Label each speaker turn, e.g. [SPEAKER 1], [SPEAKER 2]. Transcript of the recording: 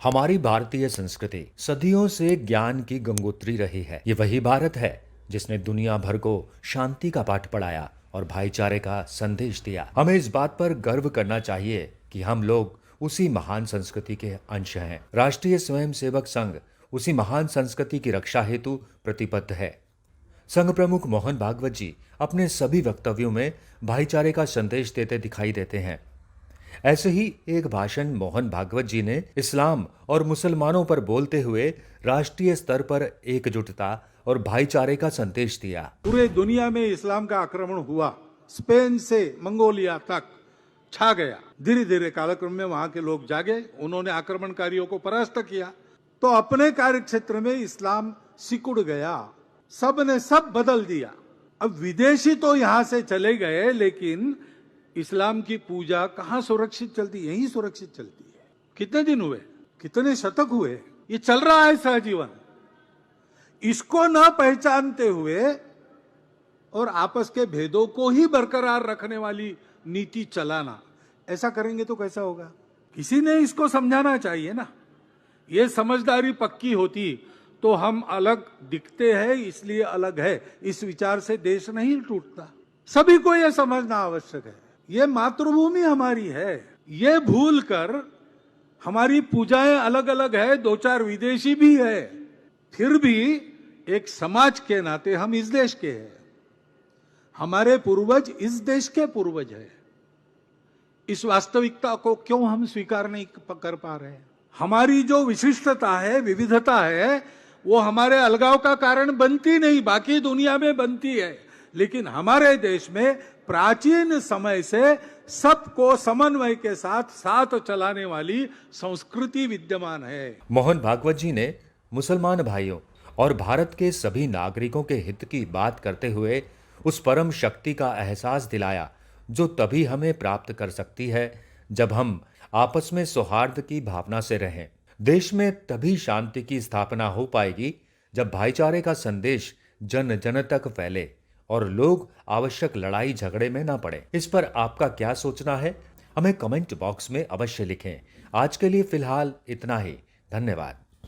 [SPEAKER 1] हमारी भारतीय संस्कृति सदियों से ज्ञान की गंगोत्री रही है। ये वही भारत है जिसने दुनिया भर को शांति का पाठ पढ़ाया और भाईचारे का संदेश दिया। हमें इस बात पर गर्व करना चाहिए कि हम लोग उसी महान संस्कृति के अंश हैं। राष्ट्रीय स्वयंसेवक संघ उसी महान संस्कृति की रक्षा हेतु प्रतिबद्ध है। संघ प्रमुख मोहन भागवत जी अपने सभी वक्तव्यों में भाईचारे का संदेश देते दिखाई देते हैं। ऐसे ही एक भाषण मोहन भागवत जी ने इस्लाम और मुसलमानों पर बोलते हुए राष्ट्रीय स्तर पर एकजुटता और भाईचारे का संदेश दिया।
[SPEAKER 2] पूरे दुनिया में इस्लाम का आक्रमण हुआ, स्पेन से मंगोलिया तक छा गया। धीरे धीरे कालक्रम में वहां के लोग जागे, उन्होंने आक्रमणकारियों को परास्त किया, तो अपने कार्य क्षेत्र में इस्लाम सिकुड़ गया, सब ने सब बदल दिया। अब विदेशी तो यहां से चले गए, लेकिन इस्लाम की पूजा कहां सुरक्षित चलती? यहीं सुरक्षित चलती है। कितने दिन हुए, कितने शतक हुए, ये चल रहा है सहजीवन। इसको न पहचानते हुए और आपस के भेदों को ही बरकरार रखने वाली नीति चलाना, ऐसा करेंगे तो कैसा होगा? किसी ने इसको समझाना चाहिए ना। ये समझदारी पक्की होती तो हम अलग दिखते हैं इसलिए अलग है, इस विचार से देश नहीं टूटता। सभी को यह समझना आवश्यक है। ये मातृभूमि हमारी है। ये भूल कर हमारी पूजाएं अलग अलग है, दो चार विदेशी भी है, फिर भी एक समाज के नाते हम इस देश के हैं। हमारे पूर्वज इस देश के पूर्वज है। इस वास्तविकता को क्यों हम स्वीकार नहीं कर पा रहे हैं? हमारी जो विशिष्टता है, विविधता है, वो हमारे अलगाव का कारण बनती नहीं, बाकी दुनिया में बनती है। लेकिन हमारे देश में प्राचीन समय से सबको समन्वय के साथ साथ चलाने वाली संस्कृति विद्यमान है।
[SPEAKER 1] मोहन भागवत जी ने मुसलमान भाइयों और भारत के सभी नागरिकों के हित की बात करते हुए उस परम शक्ति का एहसास दिलाया जो तभी हमें प्राप्त कर सकती है जब हम आपस में सौहार्द की भावना से रहें। देश में तभी शांति की स्थापना हो पाएगी जब भाईचारे का संदेश जन जन तक फैले और लोग आवश्यक लड़ाई झगड़े में ना पड़े। इस पर आपका क्या सोचना है? हमें कमेंट बॉक्स में अवश्य लिखें। आज के लिए फिलहाल इतना ही। धन्यवाद।